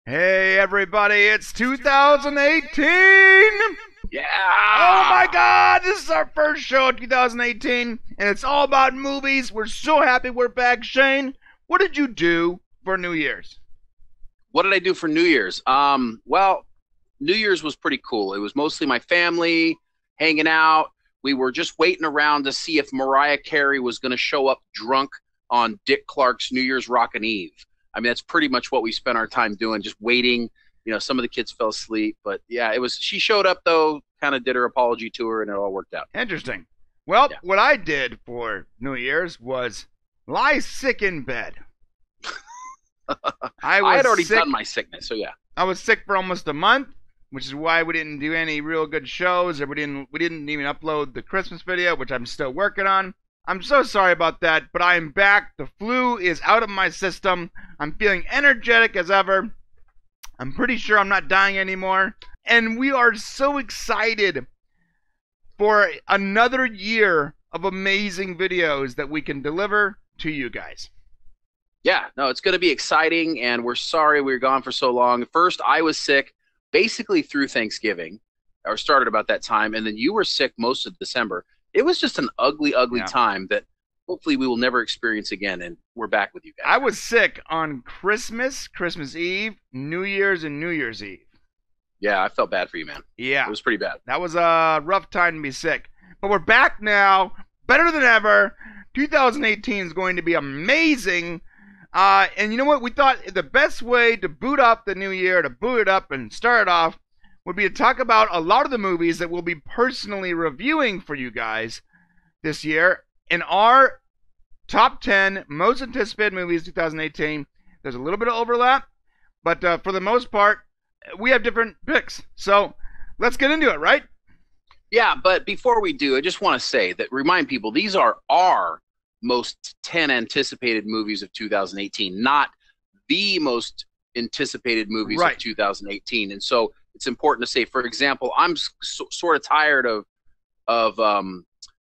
Hey everybody, it's 2018! Yeah! Oh my god, this is our first show of 2018, and it's all about movies. We're so happy we're back. Shane, what did you do for New Year's? What did I do for New Year's? Well, New Year's was pretty cool. It was mostly my family, hanging out. We were just waiting around to see if Mariah Carey was going to show up drunk on Dick Clark's New Year's Rockin' Eve. I mean, that's pretty much what we spent our time doing, just waiting. You know, some of the kids fell asleep, but yeah, it was. She showed up though, kind of did her apology tour, and it all worked out. Interesting. Well, yeah. What I did for New Year's was lie sick in bed. I had already done my sickness, so yeah. I was sick for almost a month, which is why we didn't do any real good shows, or we didn't even upload the Christmas video, which I'm still working on. I'm so sorry about that, but I am back. The flu is out of my system. I'm feeling energetic as ever. I'm pretty sure I'm not dying anymore. And we are so excited for another year of amazing videos that we can deliver to you guys. Yeah, no, it's going to be exciting, and we're sorry we were gone for so long. First, I was sick basically through Thanksgiving, or started about that time, and then you were sick most of December. It was just an ugly time that hopefully we will never experience again, and we're back with you guys. I was sick on Christmas Eve, New Year's, and New Year's Eve. Yeah, I felt bad for you, man. Yeah. It was pretty bad. That was a rough time to be sick. But we're back now, better than ever. 2018 is going to be amazing. And you know what? We thought the best way to boot up the new year, to boot it up and start it off, would be to talk about a lot of the movies that we'll be personally reviewing for you guys this year in our top 10 most anticipated movies 2018. There's a little bit of overlap, but for the most part, we have different picks. So let's get into it, right? Yeah, but before we do, I just want to say that remind people these are our most 10 anticipated movies of 2018, not the most anticipated movies of 2018. And so it's important to say, for example, I'm sort of tired of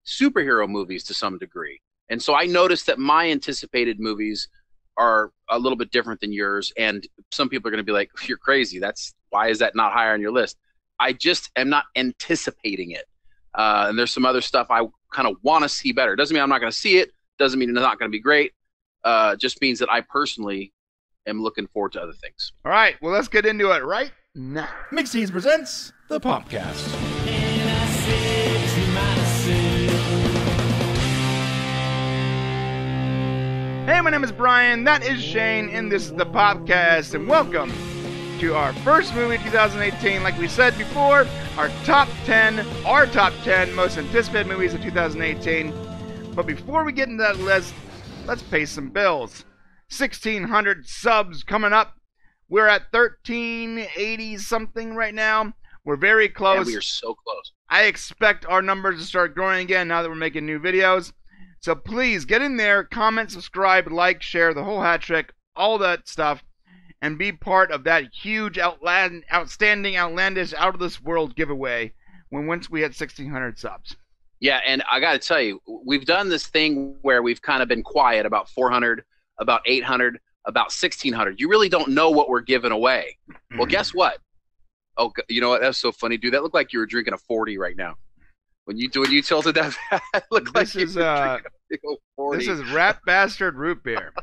superhero movies to some degree. And so I noticed that my anticipated movies are a little bit different than yours. And some people are going to be like, you're crazy. Why is that not higher on your list? I just am not anticipating it. And there's some other stuff I kind of want to see better. Doesn't mean I'm not going to see it. Doesn't mean it's not going to be great. Just means that I personally am looking forward to other things. All right. Well, let's get into it right now. Mixties presents the Popcast. Hey, my name is Brian. That is Shane, and this is the Popcast. And welcome to our first movie of 2018. Like we said before, our top 10 most anticipated movies of 2018. But before we get into that list, let's pay some bills. 1,600 subs coming up. We're at 1,380 something right now. We're very close. Yeah, we are so close. I expect our numbers to start growing again now that we're making new videos. So please get in there, comment, subscribe, like, share, the whole hat trick, all that stuff, and be part of that huge, outstanding, outlandish, out of this world giveaway once we hit 1,600 subs. Yeah, and I got to tell you, we've done this thing where we've kind of been quiet about 400, about 800, about 1,600. You really don't know what we're giving away. Well, guess what? Oh, you know what? That's so funny, dude. That looked like you were drinking a 40 right now. When you tilted that, it looked like you were drinking a big old 40. This is Rat Bastard root beer.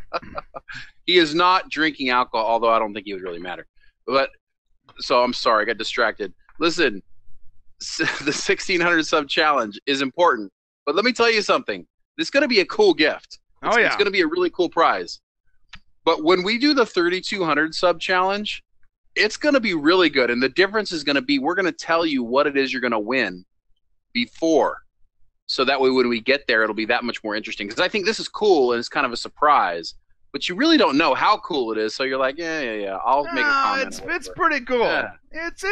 He is not drinking alcohol, although I don't think he would really matter. But so I'm sorry, I got distracted. Listen, the 1,600 sub challenge is important, but let me tell you something. This is going to be a cool gift. It's going to be a really cool prize. But when we do the 3,200 sub challenge, it's going to be really good. And the difference is going to be we're going to tell you what it is you're going to win before. So that way when we get there, it'll be that much more interesting. Because I think this is cool and it's kind of a surprise. But you really don't know how cool it is. So you're like, yeah, I'll make a comment. It's pretty cool. Yeah. It's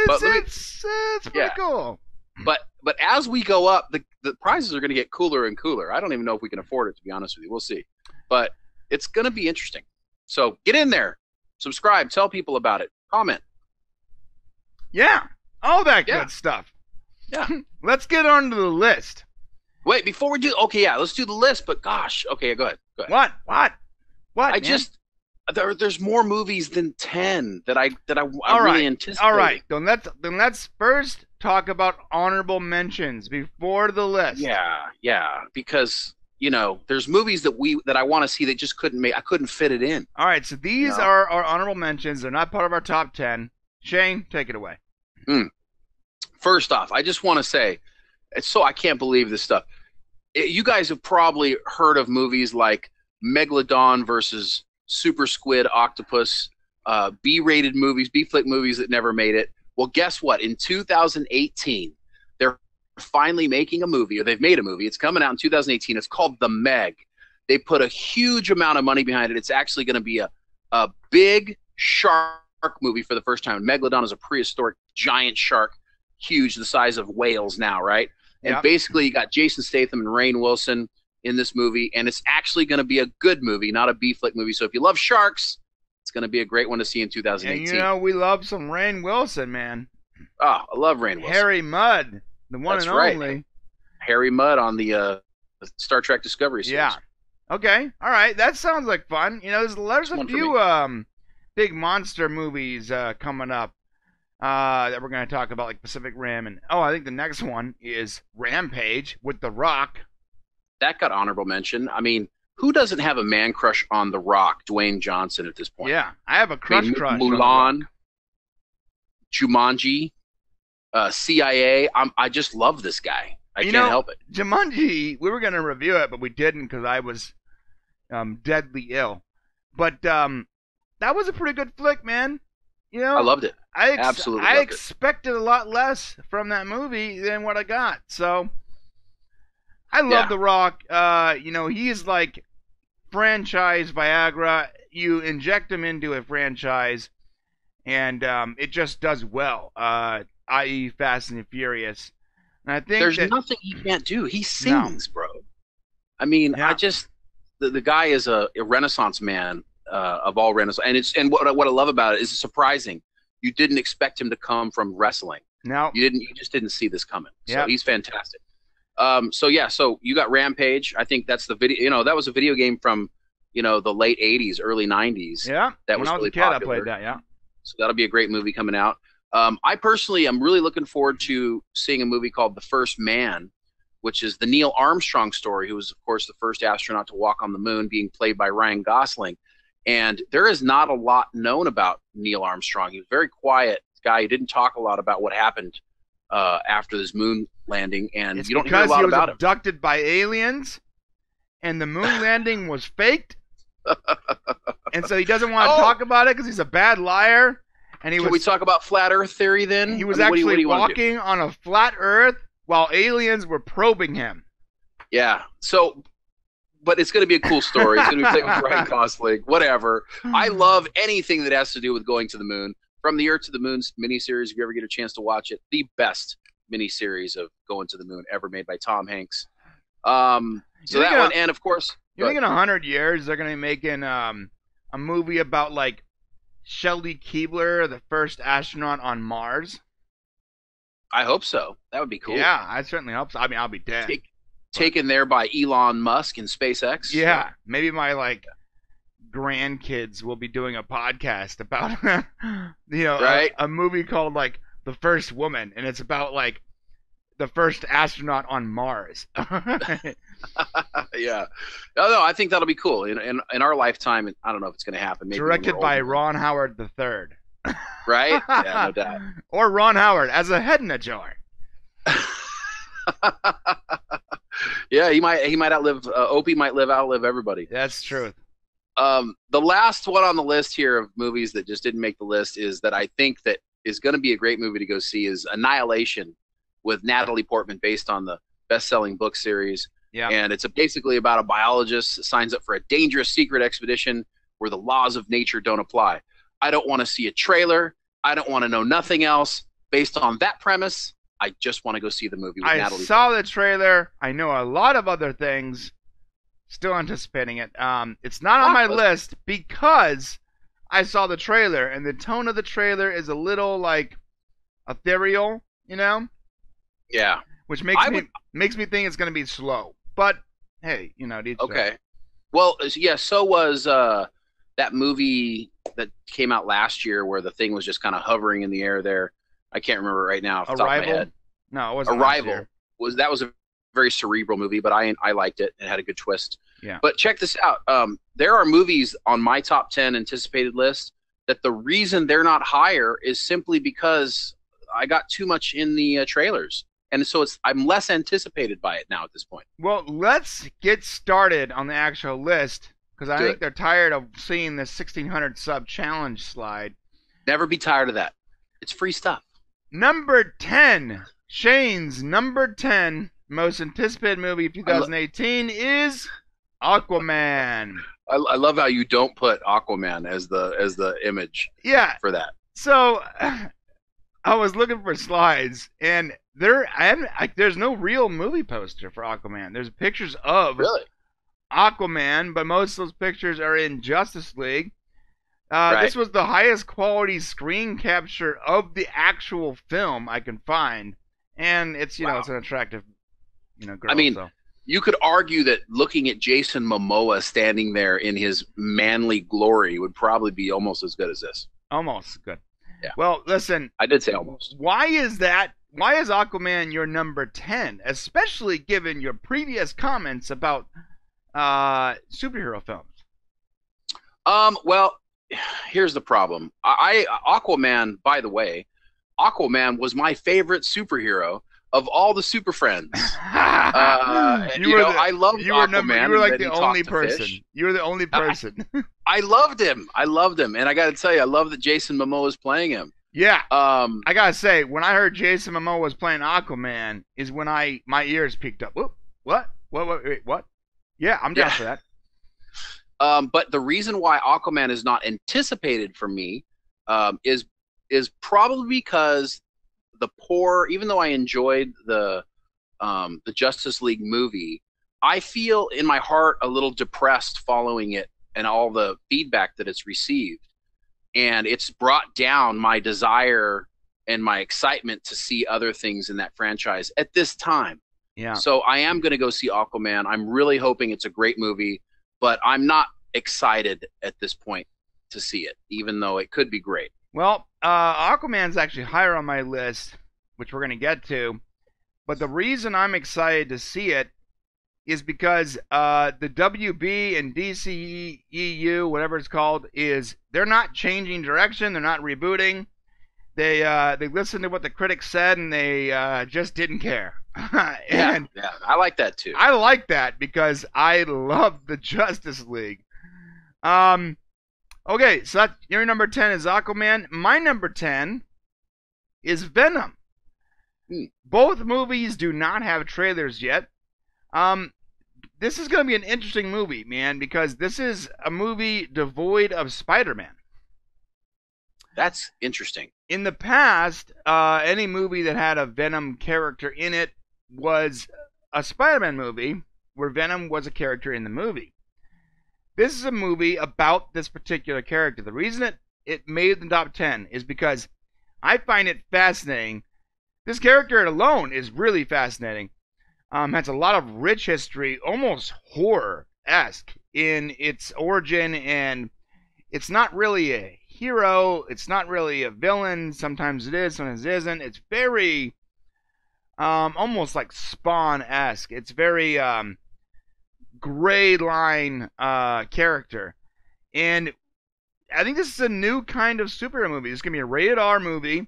pretty cool. But as we go up, the prizes are going to get cooler and cooler. I don't even know if we can afford it, to be honest with you. We'll see. But it's going to be interesting. So get in there, subscribe, tell people about it, comment. Yeah, all that good stuff. Yeah. Let's get on to the list. Wait, before we do, let's do the list. But gosh, okay, go ahead. What? I just There's more movies than 10 that I All really right. anticipate. All right. Then let's first talk about honorable mentions before the list. Yeah, because there's movies that I want to see that just I couldn't fit it in. All right. So these are our honorable mentions. They're not part of our top 10. Shane, take it away. First off, I just want to say, I can't believe this stuff. You guys have probably heard of movies like Megalodon versus Super Squid Octopus, B-rated movies, B-flick movies that never made it. Well, guess what? In 2018, they're finally making a movie, or they've made a movie. It's coming out in 2018. It's called The Meg. They put a huge amount of money behind it. It's actually going to be a big shark movie for the first time. Megalodon is a prehistoric giant shark, huge, the size of whales now, right? And basically, you got Jason Statham and Rainn Wilson in this movie, and it's actually going to be a good movie, not a B-flick movie. So if you love sharks, it's going to be a great one to see in 2018. And we love some Rainn Wilson, man. Oh, I love Rainn Wilson. Harry Mudd, the one That's and right. only. Harry Mudd on the Star Trek Discovery series. Yeah. Okay. All right. That sounds like fun. There's a few big monster movies coming up that we're going to talk about, like Pacific Rim. And I think the next one is Rampage with The Rock. That got honorable mention. I mean, who doesn't have a man crush on The Rock, Dwayne Johnson, at this point? Yeah, I have a crush. Mulan, Jumanji, CIA. I just love this guy. I can't help it. Jumanji, we were going to review it, but we didn't because I was deadly ill. But that was a pretty good flick, man. I loved it. Absolutely loved I expected a lot less from that movie than what I got. So I love The Rock. He is like franchise Viagra. You inject him into a franchise, and it just does well. I.e., Fast and Furious. And I think there's nothing he can't do. He sings, bro. I mean, the guy is a Renaissance man of all Renaissance, and what I love about it is it's surprising. You didn't expect him to come from wrestling. No, you didn't. You just didn't see this coming. So he's fantastic. So you got Rampage. I think that's the video. That was a video game from the late '80s, early '90s. Yeah, that was really popular. I played that. Yeah. So that'll be a great movie coming out. I personally am really looking forward to seeing a movie called The First Man, which is the Neil Armstrong story, who was, of course, the first astronaut to walk on the moon, being played by Ryan Gosling. And there is not a lot known about Neil Armstrong. He was a very quiet guy. He didn't talk a lot about what happened after this moon landing, and you don't hear a lot about him. Because he was abducted by aliens, and the moon landing was faked, and so he doesn't want to talk about it because he's a bad liar. And Can we talk about flat Earth theory then? He was actually walking on a flat Earth while aliens were probing him. Yeah. So, but it's going to be a cool story. It's going to be played with Ryan Gosling. Whatever. I love anything that has to do with going to the moon. From the Earth to the Moon miniseries, if you ever get a chance to watch it, the best miniseries of going to the moon ever made by Tom Hanks. So that one, and of course, you think in 100 years they're going to be making a movie about like Shelley Keebler, the first astronaut on Mars? I hope so. That would be cool. Yeah, I certainly hope so. I mean, I'll be dead. Taken there by Elon Musk and SpaceX. Yeah, maybe my grandkids will be doing a podcast about a movie called like The First Woman, and it's about like the first astronaut on Mars. Yeah. No, I think that'll be cool. In our lifetime, I don't know if it's going to happen. Maybe directed by Ron Howard III. Right? Yeah, no doubt. Or Ron Howard as a head in a jar. Yeah, he might outlive Opie might outlive everybody. That's true. The last one on the list here of movies that just didn't make the list is that I think that is going to be a great movie to go see is Annihilation with Natalie Portman, based on the best-selling book series. Yeah. And it's basically about a biologist that signs up for a dangerous secret expedition where the laws of nature don't apply. I don't want to see a trailer. I don't want to know nothing else. Based on that premise, I just want to go see the movie with Natalie Portman. I saw the trailer. I know a lot of other things. Still anticipating it. It's not on my list because I saw the trailer, and the tone of the trailer is a little like ethereal, Yeah. Which makes me think it's going to be slow. But hey, okay. Well, yeah. So was that movie that came out last year where the thing was just kind of hovering in the air there. I can't remember right now off the top of my Arrival? head. No, it wasn't. Arrival was a very cerebral movie, but I liked it. It had a good twist. Yeah. But check this out. There are movies on my top 10 anticipated list that the reason they're not higher is simply because I got too much in the trailers. And so I'm less anticipated by it now at this point. Well, let's get started on the actual list because I think they're tired of seeing the 1600 sub challenge slide. Never be tired of that. It's free stuff. Number 10. Shane's number 10 most anticipated movie of 2018 is Aquaman. I love how you don't put Aquaman as the image for that. So I was looking for slides, and there's no real movie poster for Aquaman. There's pictures of Aquaman, but most of those pictures are in Justice League. This was the highest quality screen capture of the actual film I can find, and it's it's an attractive girl. I mean, so. You could argue that looking at Jason Momoa standing there in his manly glory would probably be almost as good as this. Almost good. Yeah. Well, listen. I did say almost. Why is that? Why is Aquaman your number 10? Especially given your previous comments about superhero films. Well, here's the problem. Aquaman, by the way, Aquaman was my favorite superhero of all the Super Friends. I loved Aquaman. You were like the only person. You were the only person. I loved him. And I got to tell you, I love that Jason Momoa is playing him. Yeah. I gotta say, when I heard Jason Momoa was playing Aquaman, is when my ears peaked up. Whoop, what? Wait, what? Yeah, I'm down for that. But the reason why Aquaman is not anticipated for me is probably because even though I enjoyed the Justice League movie, I feel in my heart a little depressed following it and all the feedback that it's received. And it's brought down my desire and my excitement to see other things in that franchise at this time. Yeah. So I am going to go see Aquaman. I'm really hoping it's a great movie, but I'm not excited at this point to see it, even though it could be great. Well, Aquaman's actually higher on my list, which we're going to get to. But the reason I'm excited to see it is because the WB and DCEU, whatever it's called, they're not changing direction. They're not rebooting. They listened to what the critics said, and they just didn't care. Yeah, I like that too. I like that because I love the Justice League. Okay, so your number 10 is Aquaman. My number 10 is Venom. Both movies do not have trailers yet. This is going to be an interesting movie, man, because this is a movie devoid of Spider-Man. That's interesting. In the past, any movie that had a Venom character in it was a Spider-Man movie where Venom was a character in the movie. This is a movie about this particular character. The reason it made the top 10 is because I find it fascinating. This character alone is really fascinating. Has a lot of rich history, almost horror-esque in its origin, and it's not really a hero. It's not really a villain. Sometimes it is, sometimes it isn't. It's very almost like Spawn-esque. It's very gray line character. And I think this is a new kind of superhero movie. It's going to be a rated R movie.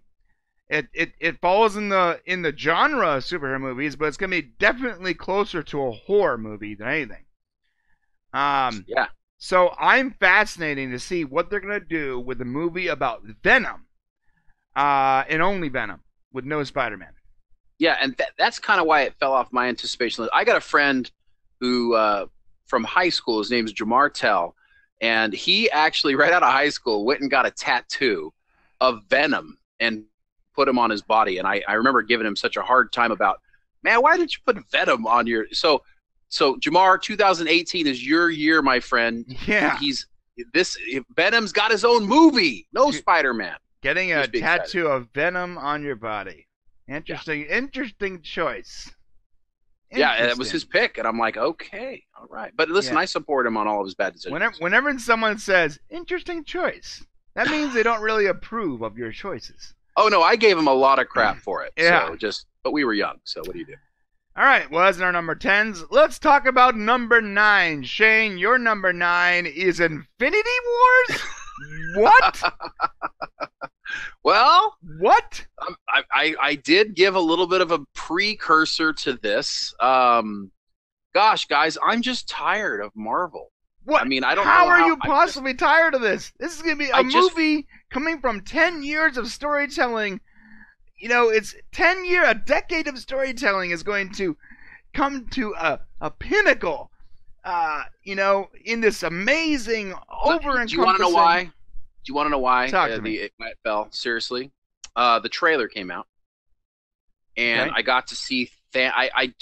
It falls in the genre of superhero movies, but it's going to be definitely closer to a horror movie than anything. Yeah. So I'm fascinated to see what they're going to do with a movie about Venom, and only Venom, with no Spider-Man. Yeah, and that's kind of why it fell off my anticipation list. I got a friend who from high school, his name's Jamar Tell, and he actually, right out of high school, went and got a tattoo of Venom and put him on his body. And I remember giving him such a hard time about, man, why did you put Venom on your... So Jamar, 2018 is your year, my friend. Yeah. Venom's got his own movie. No Spider-Man. Getting a tattoo of Venom on your body. Interesting choice. Yeah, it was his pick, and I'm like, okay, all right. But listen, Yeah. I support him on all of his bad decisions. Whenever someone says interesting choice, that means they don't really approve of your choices. Oh no, I gave him a lot of crap for it. Yeah. So but we were young, so what do you do? All right, well, that's our number 10s. Let's talk about number 9. Shane, your number 9 is Infinity Wars? What? Well, what? I did give a little bit of a precursor to this. Gosh, guys, I'm just tired of Marvel. What? I mean, I don't How know are you possibly tired of this? This is going to be a movie coming from 10 years of storytelling. You know, it's a decade of storytelling is going to come to a pinnacle, in this amazing, over-encompassing... Do you want to know why? Do you want to know why Talk to me. It fell? Seriously? The trailer came out, and I got to see... The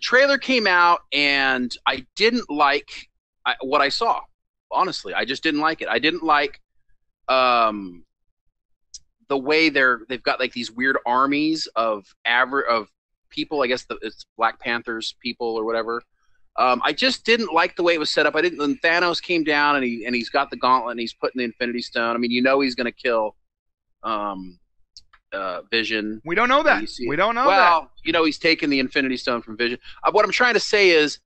trailer came out, and I didn't like what I saw. Honestly, I just didn't like it. I didn't like... the way they've got like these weird armies of people. I guess it's Black Panther's people or whatever. I just didn't like the way it was set up. When Thanos came down and he's got the gauntlet and he's putting the Infinity Stone. I mean, he's going to kill Vision. We don't know that. We don't know that. Well, he's taking the Infinity Stone from Vision. What I'm trying to say is,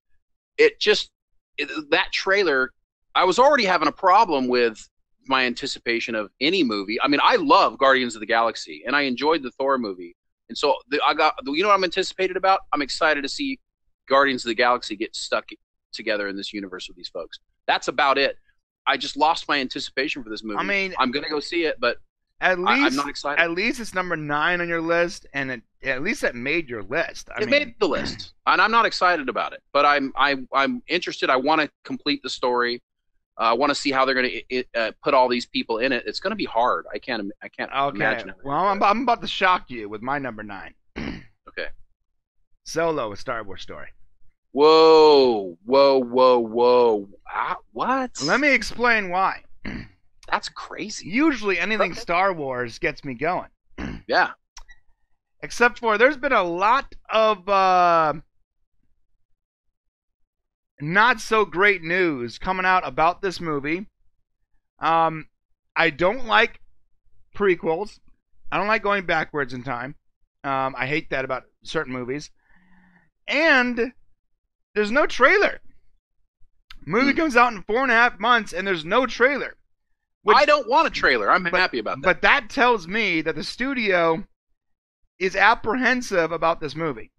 that trailer. I was already having a problem with my anticipation of any movie. I mean, I love Guardians of the Galaxy, and I enjoyed the Thor movie. And so what I'm anticipated about? I'm excited to see Guardians of the Galaxy get stuck together in this universe with these folks. That's about it. I just lost my anticipation for this movie. I mean, I'm going to go see it, but I'm not excited. At least it's number 9 on your list, and at least it made your list. It made the list, and I'm not excited about it. But I'm interested. I want to complete the story. I want to see how they're going to put all these people in it. It's going to be hard. I can't imagine it. Well, I'm about to shock you with my number 9. Okay. Solo, a Star Wars story. Whoa. What? Let me explain why. That's crazy. Usually anything Star Wars gets me going. Yeah. Except for there's been a lot of not so great news coming out about this movie. I don't like prequels. I don't like going backwards in time. I hate that about certain movies. And there's no trailer. Movie comes out in 4.5 months and there's no trailer. I don't want a trailer. I'm happy about that. But that tells me that the studio is apprehensive about this movie.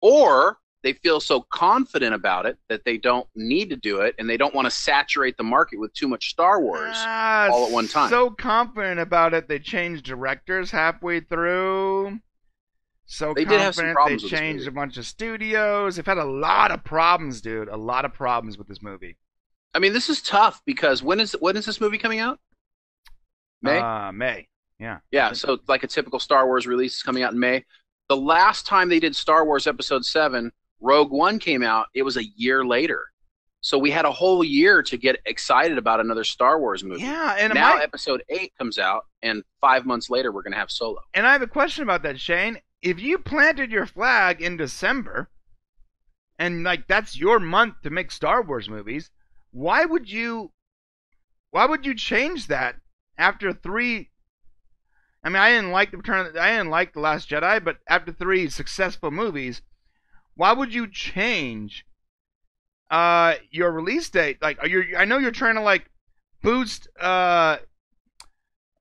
Or they feel so confident about it that they don't need to do it, and they don't want to saturate the market with too much Star Wars all at one time. So confident about it, they changed directors halfway through. They did have some problems. They changed a bunch of studios. They've had a lot of problems, dude. A lot of problems with this movie. I mean, this is tough because when is this movie coming out? May? May. Yeah. Yeah, so like a typical Star Wars release is coming out in May. The last time they did Star Wars Episode 7, Rogue One came out. It was a year later. So we had a whole year to get excited about another Star Wars movie. Yeah, and now Episode 8 comes out, and 5 months later we're going to have Solo. And I have a question about that, Shane. If you planted your flag in December, and like that's your month to make Star Wars movies, why would you change that after 3? I mean, I didn't like The Last Jedi, but after 3 successful movies, why would you change your release date? Like, I know you're trying to like boost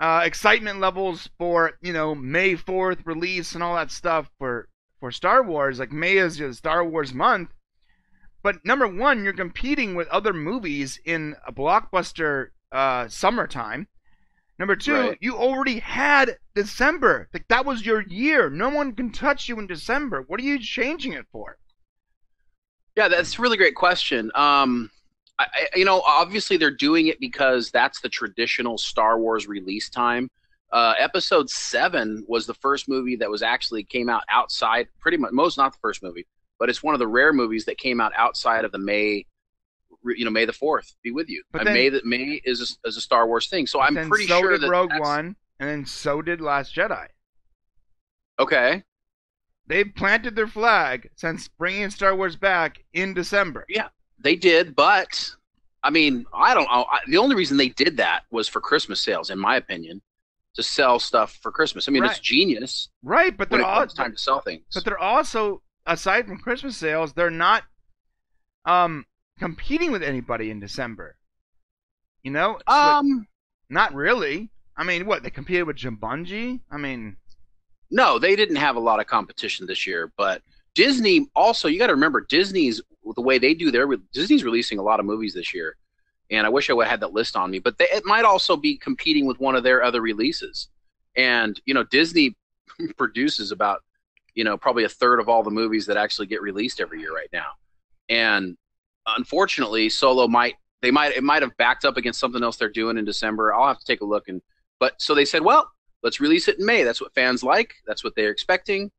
excitement levels for May 4th release and all that stuff for Star Wars. Like May is your Star Wars month, but number one, you're competing with other movies in a blockbuster summertime. Number two, right. You already had December. Like that was your year. No one can touch you in December. What are you changing it for? Yeah, that's a really great question. Obviously they're doing it because that's the traditional Star Wars release time. Episode 7 was the first movie that came out outside, pretty much, not the first movie, but it's one of the rare movies that came out outside of the May the 4th be with you. But May is a Star Wars thing. So I'm pretty sure that Rogue One, and then so did Last Jedi. Okay. they've planted their flag since bringing Star Wars back in December. Yeah, they did, but I mean, I don't know. The only reason they did that was for Christmas sales, in my opinion, to sell stuff for Christmas. I mean, Right. it's genius Right, but when they're it's all, time to sell things. but they're also, aside from Christmas sales, they're not competing with anybody in December. You know? It's like, not really. I mean, what, they competed with Jumanji? I mean, No, they didn't have a lot of competition this year, but Disney also, you got to remember, Disney's the way they do Disney's releasing a lot of movies this year, and I wish I would have had that list on me, but it might also be competing with one of their other releases. And, you know, Disney produces about, you know, probably a third of all the movies that actually get released every year right now. And unfortunately, Solo it might have backed up against something else they're doing in December. I'll have to take a look. But so they said, well, let's release it in May. That's what fans like. That's what they're expecting.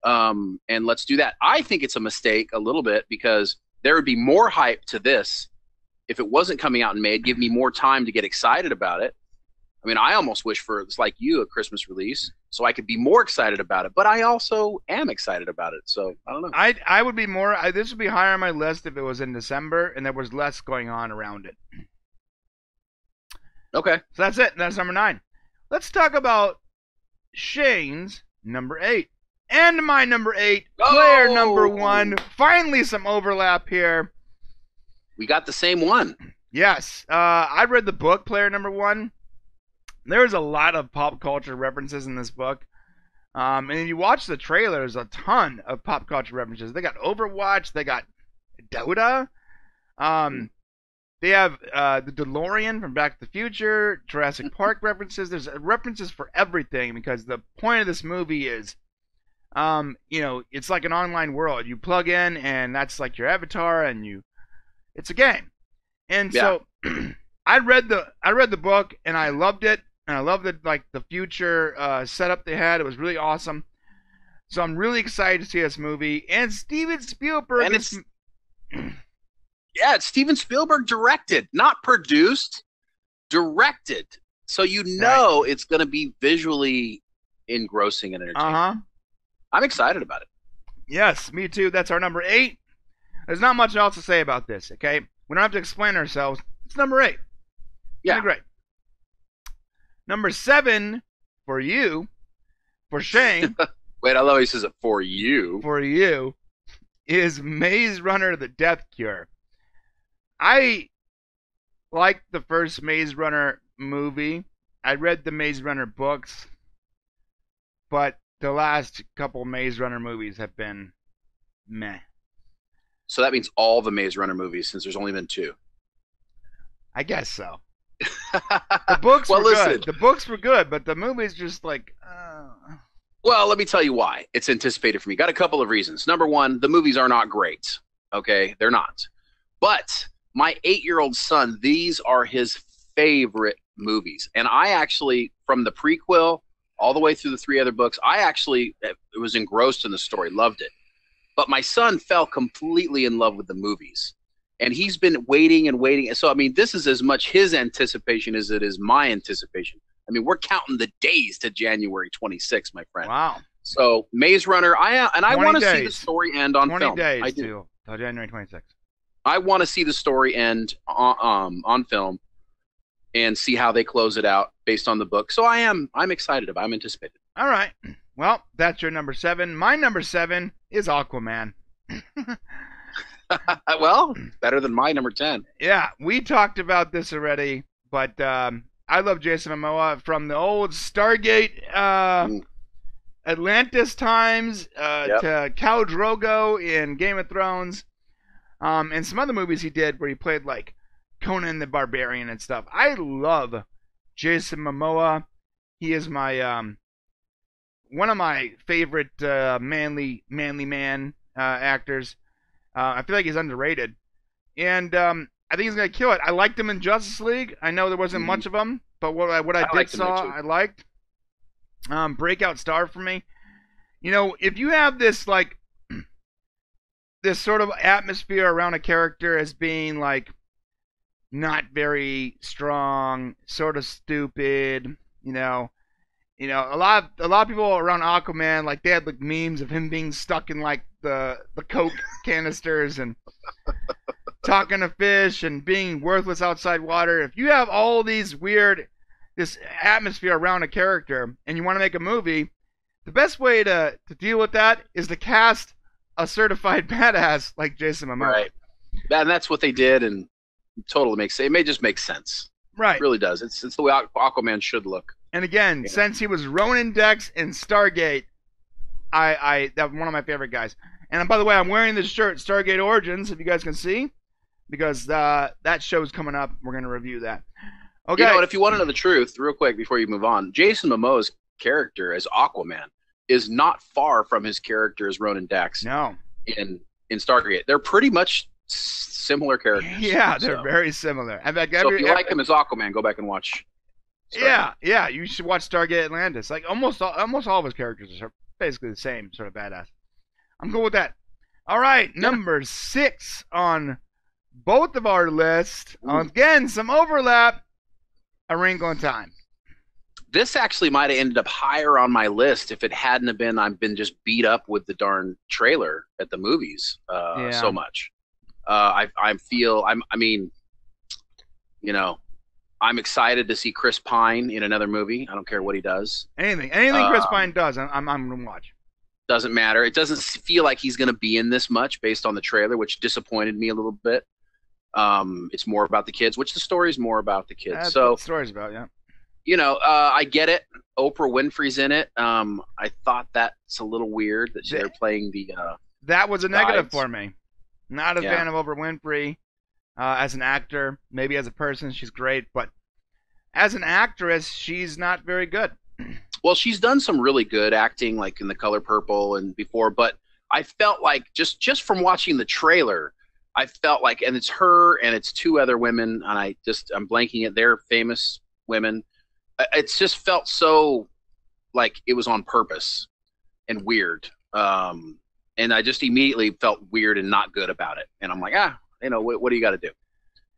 And let's do that. I think it's a mistake a little bit because there would be more hype to this if it wasn't coming out in May. It'd give me more time to get excited about it. I mean, I almost wish for, it's like you, a Christmas release, so I could be more excited about it. But I also am excited about it. So I don't know. I would be more. This would be higher on my list if it was in December and there was less going on around it. Okay. So that's it. That's number 9. Let's talk about Shane's number 8 and my number 8, player number 1. Finally, some overlap here. We got the same one. Yes, I read the book, Player Number 1. There's a lot of pop culture references in this book. And if you watch the trailer, there's a ton of pop culture references. They got Overwatch, they got Dota. They have the DeLorean from Back to the Future, Jurassic Park references. There's references for everything because the point of this movie is, you know, it's like an online world. You plug in and that's like your avatar, and it's a game. And so I read the book and I loved it. And I loved the future setup they had. It was really awesome. So I'm really excited to see this movie. And Steven Spielberg. And it's Steven Spielberg directed, not produced, directed. So you know It's going to be visually engrossing and entertaining. I'm excited about it. Yes, me too. That's our number 8. There's not much else to say about this, okay? We don't have to explain ourselves. It's number 8. Yeah. Great. Number 7 for you, for Shane. Wait, I love how he says it for you. For you, is Maze Runner: The Death Cure. I liked the first Maze Runner movie. I read the Maze Runner books, but the last couple Maze Runner movies have been meh. So that means all the Maze Runner movies, since there's only been 2. I guess so. The books were good. The books were good, but the movies just like. Well, let me tell you why it's anticipated for me. Got a couple of reasons. Number one, the movies are not great. Okay, they're not. But my 8-year-old son, these are his favorite movies, and I actually, from the prequel all the way through the 3 other books, I actually was engrossed in the story, loved it. But my son fell completely in love with the movies. And he's been waiting and waiting. So, I mean, this is as much his anticipation as it is my anticipation. I mean, we're counting the days to January 26th, my friend. Wow. So, Maze Runner, I want to see the story end on 20 film. 20 days I do. till January 26th. I want to see the story end on film and see how they close it out based on the book. So I'm excited about it. I'm anticipated. All right. Well, that's your number 7. My number 7 is Aquaman. Well, better than my number 10. Yeah, we talked about this already, but I love Jason Momoa from the old Stargate Atlantis times to Khal Drogo in Game of Thrones, and some other movies he did where he played like Conan the Barbarian and stuff. I love Jason Momoa. He is my one of my favorite manly man actors. I feel like he's underrated, and I think he's gonna kill it. I liked him in Justice League. I know there wasn't much of him, but what I did saw, I liked. Breakout star for me. You know, if you have this like this sort of atmosphere around a character as being like not very strong, sort of stupid, you know, a lot of people around Aquaman, like they had like memes of him being stuck in like the Coke canisters and talking to fish and being worthless outside water. If you have all this atmosphere around a character and you want to make a movie, the best way to deal with that is to cast a certified badass like Jason Momoa. Right. And that's what they did, and totally makes sense. It may just make sense. Right. It really does. It's the way Aquaman should look. And again, since he was Ronan Dex in Stargate, that's one of my favorite guys. And by the way, I'm wearing this shirt, Stargate Origins, if you guys can see, because that show's coming up. We're going to review that. Okay. And if you want to know the truth, real quick before you move on, Jason Momoa's character as Aquaman is not far from his character as Ronan Dex. No. In Stargate, they're pretty much similar characters. Yeah, they're very similar. In fact, so if you like him as Aquaman, go back and watch Stargate. Yeah, you should watch Stargate Atlantis. Like almost all of his characters are basically the same sort of badass. I'm cool with that. All right, number 6 on both of our lists. Again, some overlap. A Wrinkle in Time. This actually might have ended up higher on my list if it hadn't have been I've been just beat up with the darn trailer at the movies so much. I'm excited to see Chris Pine in another movie. I don't care what he does. Anything Chris Pine does, I'm gonna watch. Doesn't matter. It doesn't feel like he's gonna be in this much based on the trailer, which disappointed me a little bit. It's more about the kids, which the story is more about the kids. That's so what the story's about, yeah. I get it. Oprah Winfrey's in it. I thought that's a little weird that they're playing the. That was a negative for me. Not a fan of Oprah Winfrey as an actor. Maybe as a person, she's great, but as an actress, she's not very good. Well, she's done some really good acting, like in The Color Purple and before, but I felt like just from watching the trailer, I felt like, and it's her and it's 2 other women, and I'm blanking it. They're famous women. It's just felt so like it was on purpose and weird. And I just immediately felt weird and not good about it. And I'm like, what do you got to do?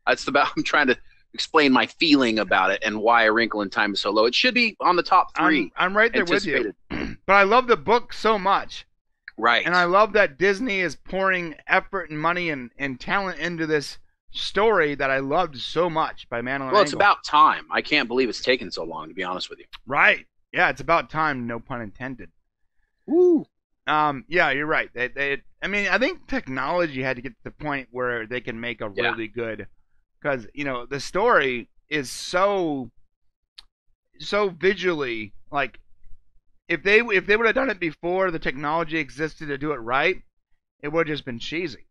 I'm trying to explain my feeling about it and why A Wrinkle in Time is so low. It should be on the top 3. I'm right there with you. But I love the book so much. Right. And I love that Disney is pouring effort and money and talent into this story that I loved so much by Madeline Well, it's Engel. about time. I can't believe it's taken so long, to be honest with you. Right. Yeah, it's about time, no pun intended. Woo. Yeah, you're right. I think technology had to get to the point where they can make a really good, because the story is so visually, like if they would have done it before the technology existed to do it right, it would have just been cheesy.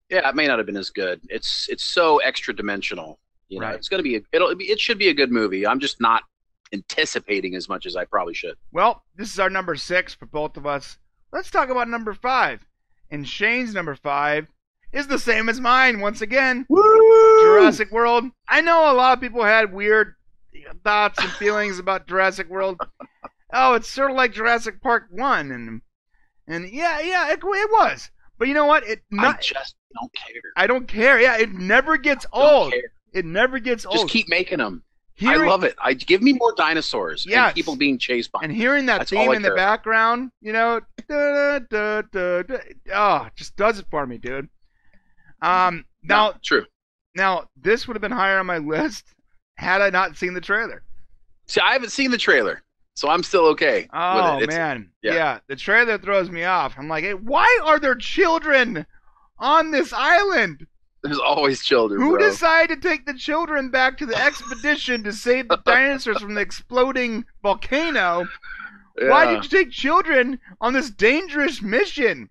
Yeah, it may not have been as good. It's so extra dimensional. Right. It's gonna be it should be a good movie. I'm just not anticipating as much as I probably should. Well, this is our number 6 for both of us. Let's talk about number 5. And Shane's number 5 is the same as mine once again. Woo! Jurassic World. I know a lot of people had weird thoughts and feelings about Jurassic World. Oh, it's sort of like Jurassic Park 1, and it was. But you know what? I just don't care. I don't care. Yeah, it never gets old. It never gets old. Just keep making them. I love it. Give me more dinosaurs and people being chased by. And hearing that theme in the background, just does it for me, dude. True. Now, this would have been higher on my list had I not seen the trailer. See, I haven't seen the trailer, so I'm still okay. Oh, with it. man. Yeah, the trailer throws me off. I'm like, hey, why are there children on this island? There's always children, Who bro. decided to take the children back to the expedition to save the dinosaurs from the exploding volcano? Yeah. Why did you take children on this dangerous mission?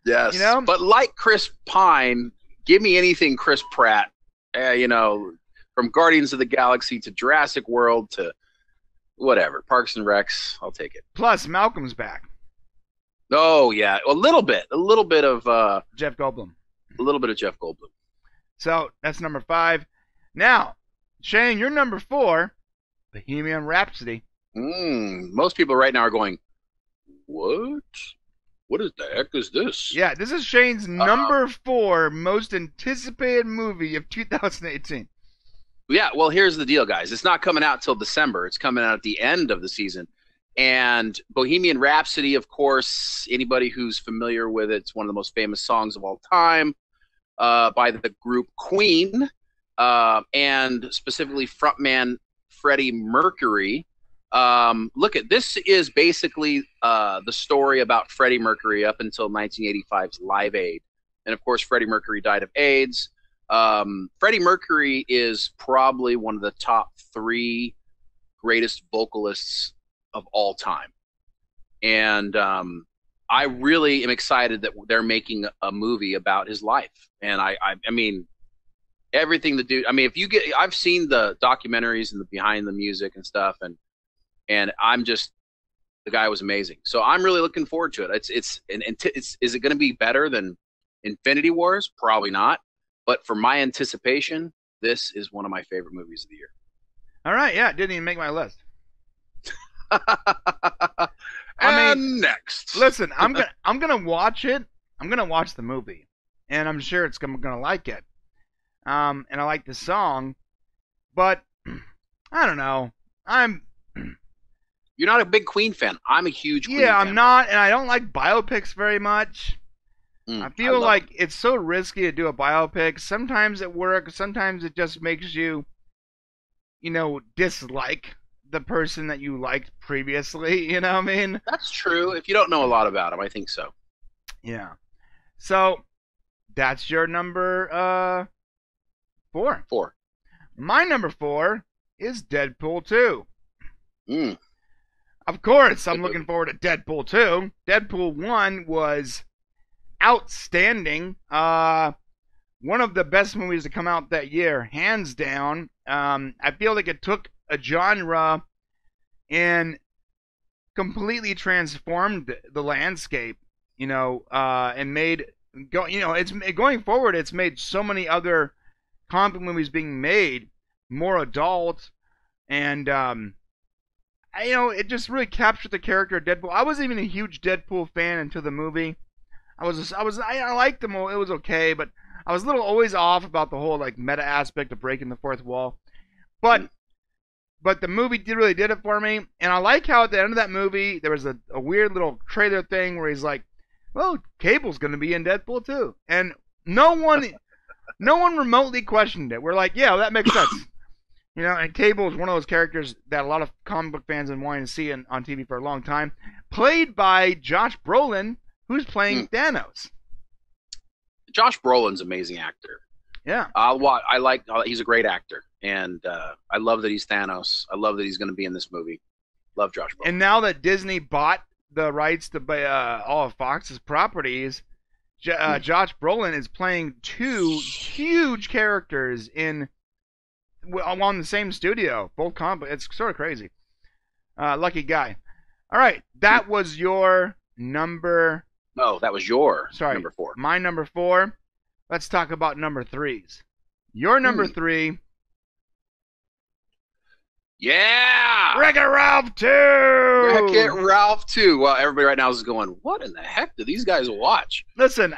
Yes, but like Chris Pine, give me anything Chris Pratt. From Guardians of the Galaxy to Jurassic World to whatever, Parks and Recs, I'll take it. Plus, Malcolm's back. Oh yeah, a little bit of Jeff Goldblum. A little bit of Jeff Goldblum. So that's number 5. Now, Shane, you're number 4, Bohemian Rhapsody. Most people right now are going, what? What the heck is this? Yeah, this is Shane's number 4 most anticipated movie of 2018. Yeah, well, here's the deal, guys. It's not coming out till December. It's coming out at the end of the season. And Bohemian Rhapsody, of course, anybody who's familiar with it, it's one of the most famous songs of all time by the group Queen, and specifically frontman Freddie Mercury. Look at this is basically the story about Freddie Mercury up until 1985's Live Aid. And of course, Freddie Mercury died of AIDS. Freddie Mercury is probably one of the top 3 greatest vocalists of all time. And I really am excited that they're making a movie about his life. And I mean, everything the dude, I mean, I've seen the documentaries and the behind the music and stuff, and the guy was amazing. So I'm really looking forward to it. Is it going to be better than Infinity Wars? Probably not. But for my anticipation, this is one of my favorite movies of the year. All right, yeah, it didn't even make my list. Next. Listen, I'm gonna watch it. I'm gonna watch the movie, and I'm sure it's gonna like it. And I like the song, but I don't know. You're not a big Queen fan. I'm a huge Queen fan. Yeah, I'm not, and I don't like biopics very much. I feel like it's so risky to do a biopic. Sometimes it works. Sometimes it just makes you, dislike the person that you liked previously. You know what I mean? That's true. If you don't know a lot about him, I think so. Yeah. So that's your number 4. 4. My number 4 is Deadpool 2. Mm. Of course, I'm looking forward to Deadpool 2. Deadpool 1 was outstanding. One of the best movies to come out that year, hands down. I feel like it took a genre and completely transformed the landscape, and it's going forward. It's made so many other comic movies being made more adult, and it just really captured the character of Deadpool. I wasn't even a huge Deadpool fan until the movie. I liked them. It was okay, but I was a little always off about the whole meta aspect of breaking the fourth wall. But the movie really did it for me, and I like how at the end of that movie there was a weird little trailer thing where he's like, "Well, Cable's going to be in Deadpool too," and no one remotely questioned it. We're like, "Yeah, well, that makes sense." And Cable is one of those characters that a lot of comic book fans have been wanting to see on TV for a long time, played by Josh Brolin, who's playing Thanos. Josh Brolin's an amazing actor. Yeah. He's a great actor, and I love that he's Thanos. I love that he's going to be in this movie. Love Josh Brolin. And now that Disney bought the rights to all of Fox's properties, Josh Brolin is playing 2 huge characters on the same studio, both comic. It's sort of crazy. Lucky guy. All right, that was your number. No, that was your number 4. My number 4. Let's talk about number 3s. Your number 3. Yeah! Wreck-It Ralph 2! Wreck-It Ralph 2. Well, everybody right now is going, what in the heck do these guys watch? Listen,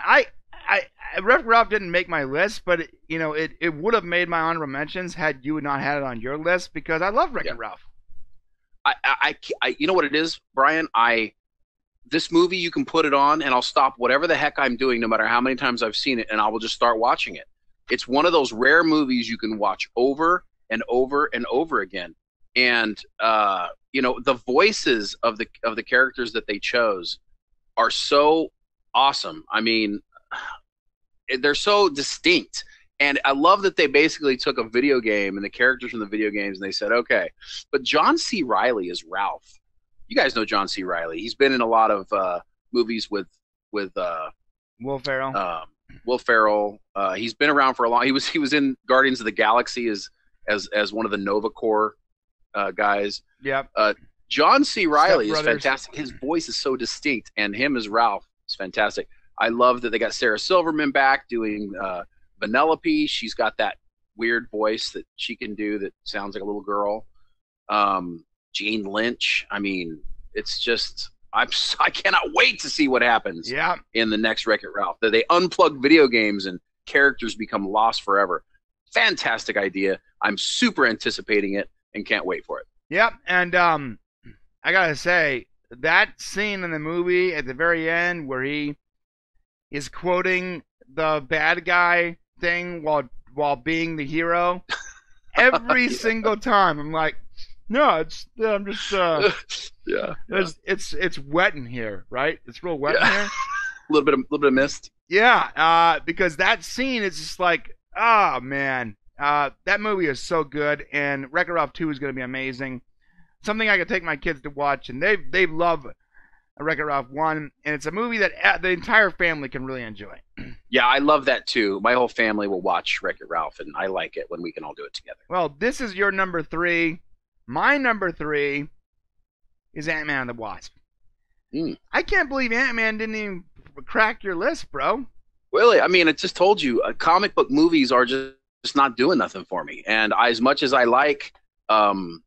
Wreck-It Ralph didn't make my list, but it would have made my honorable mentions had you not had it on your list, because I love Wreck-It Ralph. I you know what it is, Brian? This movie, you can put it on and I'll stop whatever the heck I'm doing, no matter how many times I've seen it, and I will just start watching it. It's one of those rare movies you can watch over and over and over again. And the voices of the characters that they chose are so awesome. I mean, they're so distinct. And I love that they basically took a video game and the characters from the video games, and they said, okay, but John C. Reilly is Ralph. You guys know John C. Reilly. He's been in a lot of movies with Will Ferrell. Will Ferrell. He's been around for a long. He was in Guardians of the Galaxy as one of the Nova Corps guys. Yep. John C. Reilly is fantastic. His voice is so distinct, and him as Ralph is fantastic. I love that they got Sarah Silverman back doing Vanellope. She's got that weird voice that she can do that sounds like a little girl. Jane Lynch. I mean, it's just I cannot wait to see what happens in the next Wreck-It Ralph. That they unplug video games and characters become lost forever. Fantastic idea. I'm super anticipating it and can't wait for it. Yep, and I gotta say, that scene in the movie at the very end where he is quoting the bad guy thing while being the hero, every single time I'm like, no, I'm just Yeah. it's wet in here, right? It's real wet in here. A little bit of mist. Yeah, because that scene is just like, oh man, that movie is so good, and Wreck-It Ralph 2 is going to be amazing. Something I could take my kids to watch, and they love Wreck-It Ralph 1, and it's a movie that the entire family can really enjoy. Yeah, I love that too. My whole family will watch Wreck-It Ralph, and I like it when we can all do it together. Well, this is your number 3. My number 3 is Ant-Man and the Wasp. I can't believe Ant-Man didn't even crack your list, bro. Really? I mean, I just told you, comic book movies are just not doing nothing for me. And as much as I like the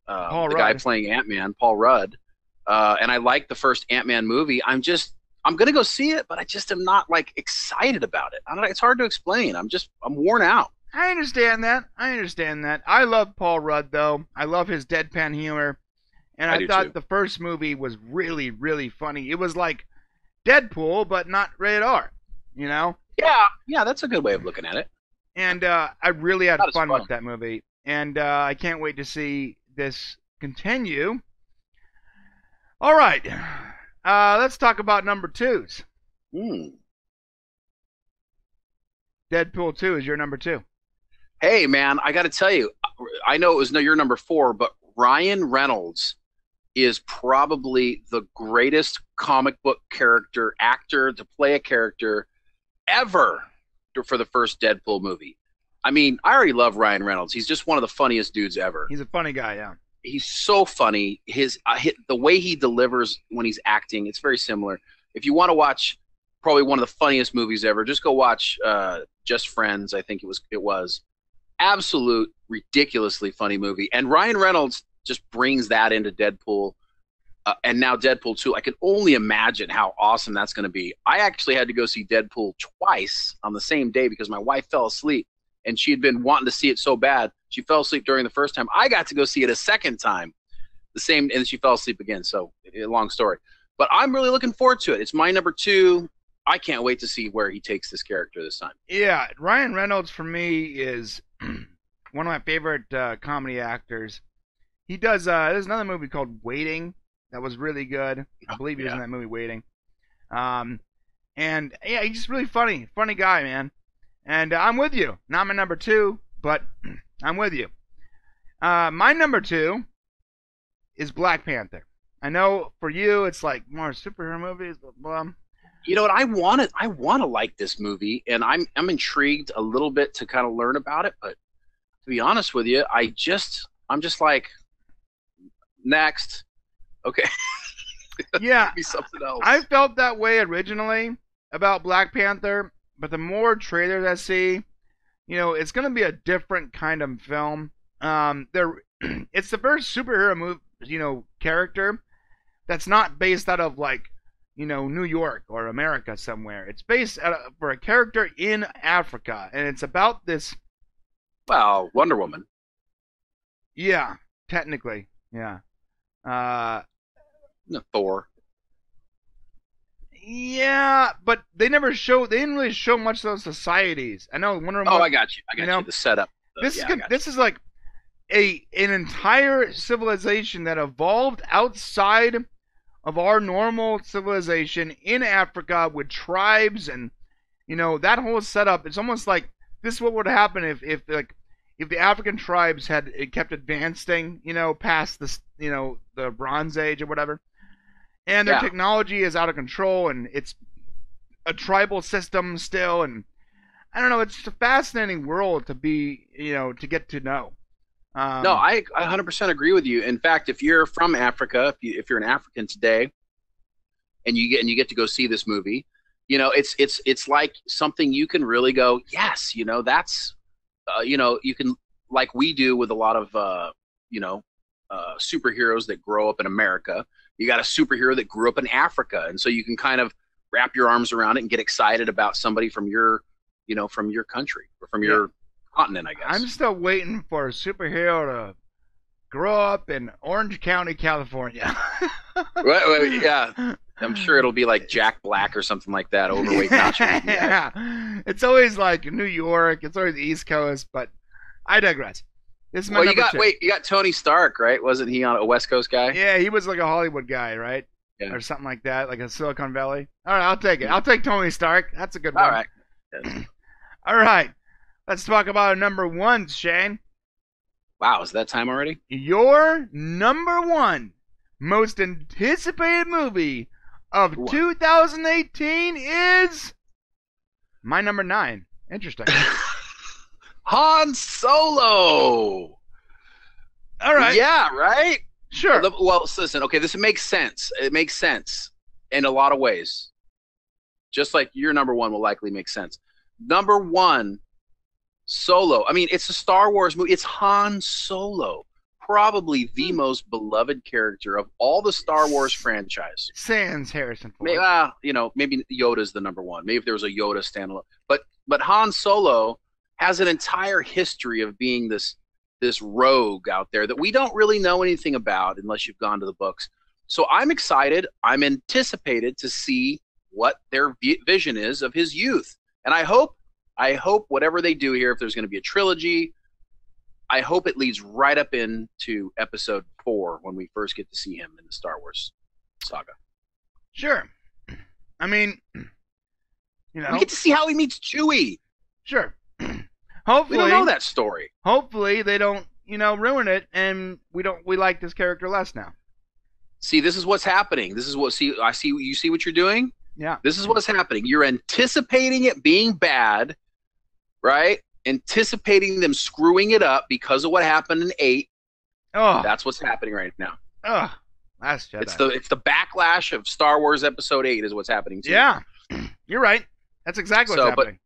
guy playing Ant-Man, Paul Rudd, and I like the first Ant-Man movie, I'm going to go see it, but I just am not, like, excited about it. I don't know, it's hard to explain. I'm worn out. I understand that. I love Paul Rudd, though. I love his deadpan humor. And I thought the first movie was really, really funny. It was like Deadpool, but not rated R, you know? Yeah, that's a good way of looking at it. And I really had fun with that movie. And I can't wait to see this continue. All right. Let's talk about number 2s. Deadpool 2 is your number 2. Hey, man, I got to tell you, I know it was your number 4, but Ryan Reynolds is probably the greatest comic book actor to play a character ever for the first Deadpool movie. I mean, I already love Ryan Reynolds. He's just one of the funniest dudes ever. He's a funny guy, yeah. He's so funny. The way he delivers when he's acting, it's very similar. If you want to watch probably one of the funniest movies ever, just go watch Just Friends. I think it was absolute ridiculously funny movie. And Ryan Reynolds just brings that into Deadpool, and now Deadpool 2. I can only imagine how awesome that's going to be. I actually had to go see Deadpool twice on the same day because my wife fell asleep, and she had been wanting to see it so bad. She fell asleep during the first time. I got to go see it a second time, and she fell asleep again. So, long story. But I'm really looking forward to it. It's my number 2. I can't wait to see where he takes this character this time. Yeah, Ryan Reynolds for me is one of my favorite comedy actors. He does. There's another movie called Waiting that was really good. I believe he was in that movie Waiting. And yeah, he's just really funny guy, man. And I'm with you. Not my number 2, but I'm with you. My number 2 is Black Panther. I know for you it's like more superhero movies, but you know what? I want to like this movie, and I'm intrigued a little bit to kind of learn about it. But to be honest with you, I'm just like, next. Okay. Yeah. Be something else. I felt that way originally about Black Panther, but the more trailers I see, it's going to be a different kind of film. It's the first superhero movie, character that's not based out of like, New York or America somewhere. It's based for a character in Africa, and it's about this. Well, Wonder Woman. Yeah, technically, yeah. Thor. Yeah, but they didn't really show much of those societies. I know Wonder Woman. Oh, I got you. The setup. This is like an entire civilization that evolved outside of our normal civilization in Africa with tribes and that whole setup. It's almost like this is what would happen if the African tribes had kept advancing, past this, the Bronze Age or whatever, and their technology is out of control, and it's a tribal system still, and I don't know, it's just a fascinating world to be, to get to know. No, I 100% agree with you. In fact, if you're from Africa, if you're an African today, and you get to go see this movie, it's like something you can really go, yes, that's. You can, like we do with a lot of, superheroes that grow up in America. You got a superhero that grew up in Africa, and so you can kind of wrap your arms around it and get excited about somebody from your country or from your continent, I guess. I'm still waiting for a superhero to grow up in Orange County, California. Yeah. I'm sure it'll be like Jack Black or something like that, overweight macho. Yeah. It's always like New York. It's always the East Coast, but I digress. This is my number two. You got Tony Stark, right? Wasn't he on a West Coast guy? Yeah, he was like a Hollywood guy, right? Yeah. Or something like that, like a Silicon Valley. All right, I'll take it. I'll take Tony Stark. That's a good one. All right. All right. Let's talk about number one, Shane. Wow, is that time already? Your number one most anticipated movie of 2018 is my number 9. Interesting. Han Solo. All right. Yeah, right? Sure. Well, listen, okay, this makes sense. It makes sense in a lot of ways. Just like your number one will likely make sense. Number one, Solo. I mean, it's a Star Wars movie. It's Han Solo. Probably the most beloved character of all the Star Wars franchise. Sans Harrison Ford. Maybe Yoda's the number one. Maybe if there was a Yoda standalone. But Han Solo has an entire history of being this rogue out there that we don't really know anything about unless you've gone to the books. So I'm excited. I'm anticipated to see what their vision is of his youth. And I hope whatever they do here, if there's going to be a trilogy, I hope it leads right up into episode 4 when we first get to see him in the Star Wars saga. Sure. I mean, we get to see how he meets Chewie. Sure. Hopefully, we don't know that story. Hopefully, they don't, ruin it, and we like this character less now. See, this is what's happening. You see what you're doing? Yeah. This is what's happening. You're anticipating it being bad, right? Anticipating them screwing it up because of what happened in 8. Oh, that's what's happening right now. Oh, Last Jedi. It's the backlash of Star Wars Episode 8 is what's happening too. Yeah, you're right. That's exactly what's happening.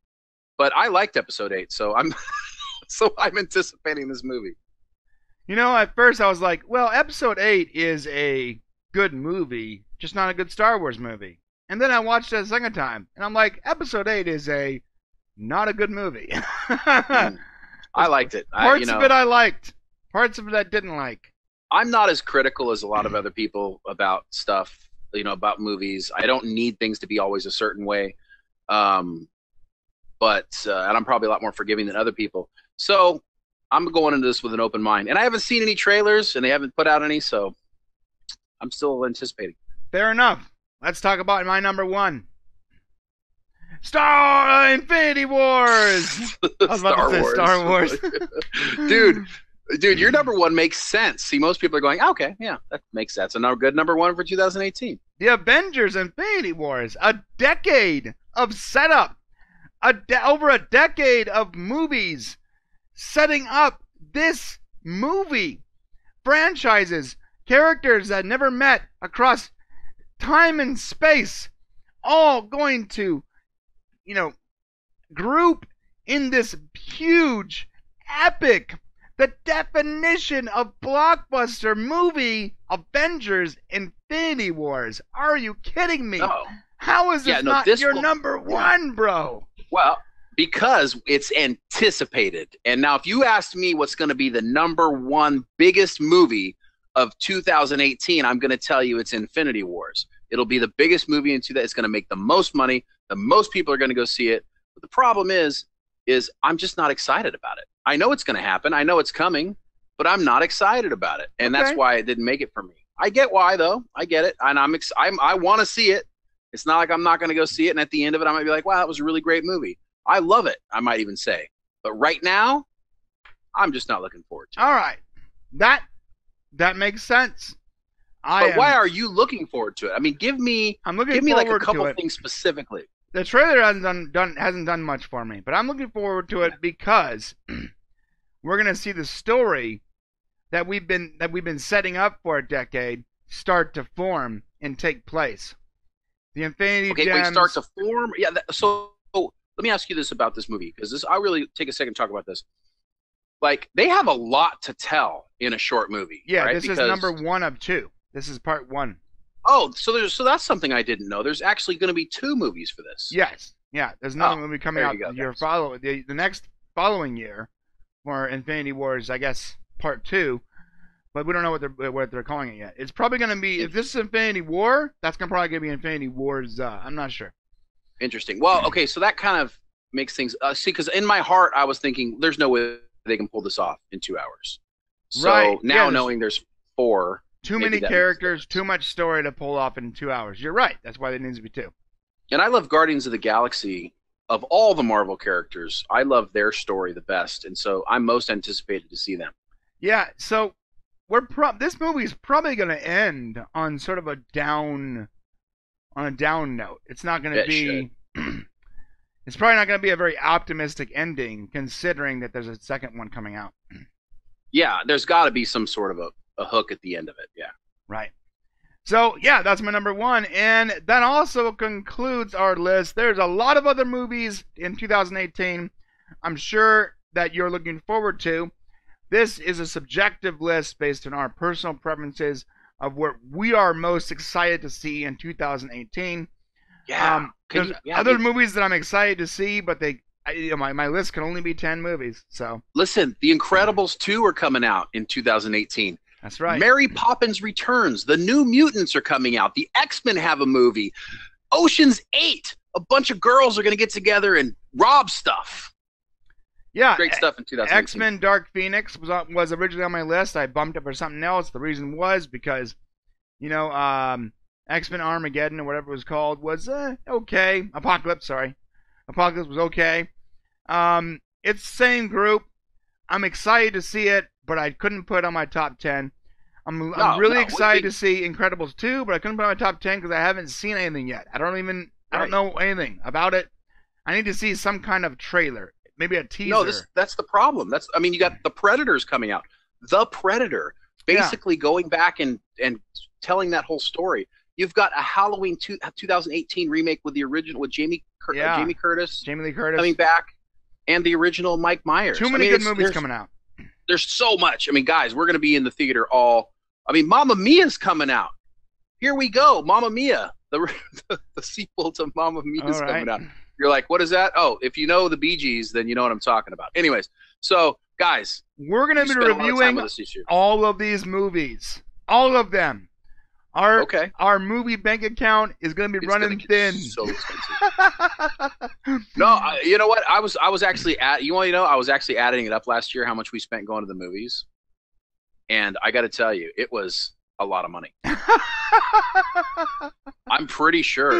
But I liked Episode 8, so I'm anticipating this movie. At first I was like, well, Episode 8 is a good movie, just not a good Star Wars movie. And then I watched it a second time, and I'm like, Episode 8 is not a good movie. I liked it. Parts of it I liked. Parts of it I didn't like. I'm not as critical as a lot of other people about stuff, about movies. I don't need things to be always a certain way. And I'm probably a lot more forgiving than other people. So I'm going into this with an open mind. And I haven't seen any trailers, and they haven't put out any, so I'm still anticipating. Fair enough. Let's talk about my number 1. Infinity Wars! I was about to say Star Wars. Dude, your number 1 makes sense. See, most people are going, okay, yeah, that makes sense. Another good number 1 for 2018. The Avengers Infinity Wars. A decade of setup. Over a decade of movies setting up this movie. Franchises, characters that never met across time and space, all going to, group in this huge, epic, the definition of blockbuster movie, Avengers Infinity Wars. Are you kidding me? No. How is this your number 1, bro? Well, because it's anticipated. And now if you asked me what's going to be the number 1 biggest movie of 2018, I'm going to tell you it's Infinity Wars. It'll be the biggest movie into that. It's going to make the most money. The most people are going to go see it. But the problem is I'm just not excited about it. I know it's going to happen. I know it's coming, but I'm not excited about it. And that's why it didn't make it for me. I get why, though. I get it. And I want to see it. It's not like I'm not going to go see it. And at the end of it, I might be like, wow, that was a really great movie. I love it, I might even say. But right now, I'm just not looking forward to it. All right. That makes sense. Why are you looking forward to it? I mean, give me like a couple things specifically. The trailer hasn't done much for me, but I'm looking forward to it because we're gonna see the story that we've been setting up for a decade start to form and take place. The Infinity Gems. Start to form. Yeah. So let me ask you this about this movie, because I really take a second to talk about this. Like, they have a lot to tell in a short movie. Yeah, right? This is number 1 of 2. This is part 1. Oh, so that's something I didn't know. There's actually going to be 2 movies for this. Yes. Yeah. There's another movie coming out the next following year for Infinity Wars, I guess, part 2. but we don't know what they're calling it yet. It's probably going to be, if this is Infinity War, that's probably going to be Infinity Wars. I'm not sure. Interesting. Well, okay, so that kind of makes things see, because in my heart I was thinking there's no way they can pull this off in 2 hours. So right. now knowing there's 4, too many characters, too much story to pull off in 2 hours. You're right. That's why there needs to be 2. And I love Guardians of the Galaxy. Of all the Marvel characters, I love their story the best, and so I'm most anticipated to see them. Yeah, so this movie is probably going to end on sort of a down note. It's not going to be it's probably not going to be a very optimistic ending, considering that there's a second one coming out. Yeah, there's got to be some sort of a hook at the end of it. Yeah. Right. So, yeah, that's my number 1. And that also concludes our list. There's a lot of other movies in 2018 I'm sure that you're looking forward to. This is a subjective list based on our personal preferences of what we are most excited to see in 2018. Yeah. There's other movies that I'm excited to see, but my list can only be 10 movies. So listen, The Incredibles 2 are coming out in 2018. That's right. Mary Poppins Returns. The New Mutants are coming out. The X-Men have a movie. Ocean's 8. A bunch of girls are going to get together and rob stuff. Yeah. Great stuff in 2018. X-Men Dark Phoenix was originally on my list. I bumped it for something else. The reason was because, X-Men Armageddon or whatever it was called was okay. Apocalypse was okay. It's the same group. I'm excited to see it, but I couldn't put it on my top 10. I'm really excited to see Incredibles 2, but I couldn't put it on my top 10 because I haven't seen anything yet. I don't know anything about it. I need to see some kind of trailer, maybe a teaser. No, that's the problem. You got The Predators coming out. The Predator, basically going back and telling that whole story. You've got a Halloween 2018 remake with the original with Jamie Lee Curtis coming back, and the original Mike Myers. Too many good movies coming out. There's so much. Guys, we're going to be in the theater all. Mamma Mia's coming out. Here we go, Mamma Mia, the sequel to Mamma Mia's coming out. You're like, what is that? Oh, if you know the Bee Gees, then you know what I'm talking about. Anyways, so guys, we're going to be reviewing all of these movies, all of them. Our movie bank account is going to be running thin. So expensive. No, you know what? I was actually I was actually adding it up last year how much we spent going to the movies, and I got to tell you, it was a lot of money. I'm pretty sure,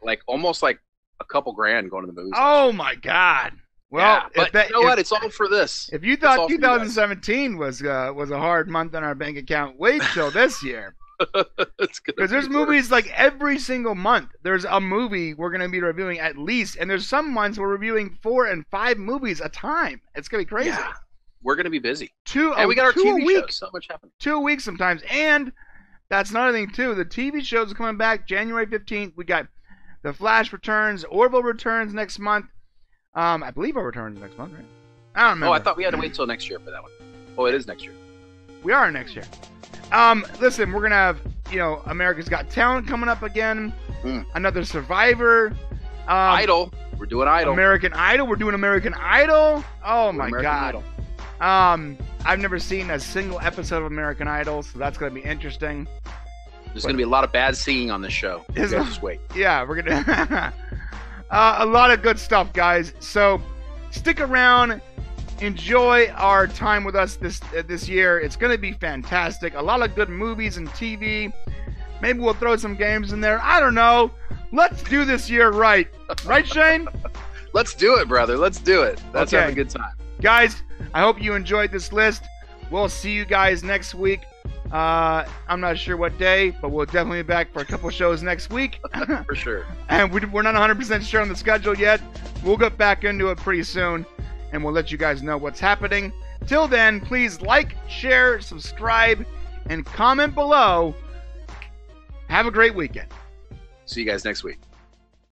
like almost like a couple grand going to the movies. Oh my God! Well, yeah, but you know what? It's all for this. If you thought 2017 was a hard month on our bank account, wait till this year. Because there's movies like every single month. There's a movie we're going to be reviewing at least, and there's some months we're reviewing 4 and 5 movies a time. It's going to be crazy. Yeah, we're going to be busy. And we got our TV shows. So much happening. 2 weeks sometimes, and that's another thing too. The TV shows are coming back January 15th. We got The Flash returns, Orville returns next month. I believe Orville returns next month, right? I don't remember. Oh, I thought we had to wait till next year for that one. Oh, it is next year. We are next year. Listen, we're gonna have America's Got Talent coming up again. Another Survivor. Idol. We're doing Idol. American Idol. We're doing American Idol. Oh my God. Idol. I've never seen a single episode of American Idol, so that's gonna be interesting. There's gonna be a lot of bad singing on this show. Just wait. Yeah, we're gonna a lot of good stuff, guys. So stick around. Enjoy our time with us this year. It's going to be fantastic. A lot of good movies and TV. Maybe we'll throw some games in there. I don't know. Let's do this year right. Right, Shane? Let's do it, brother. Let's do it. Let's have a good time. Guys, I hope you enjoyed this list. We'll see you guys next week. I'm not sure what day, but we'll definitely be back for a couple shows next week. For sure. And we're not 100% sure on the schedule yet. We'll get back into it pretty soon, and we'll let you guys know what's happening. Till then, please like, share, subscribe, and comment below. Have a great weekend. See you guys next week.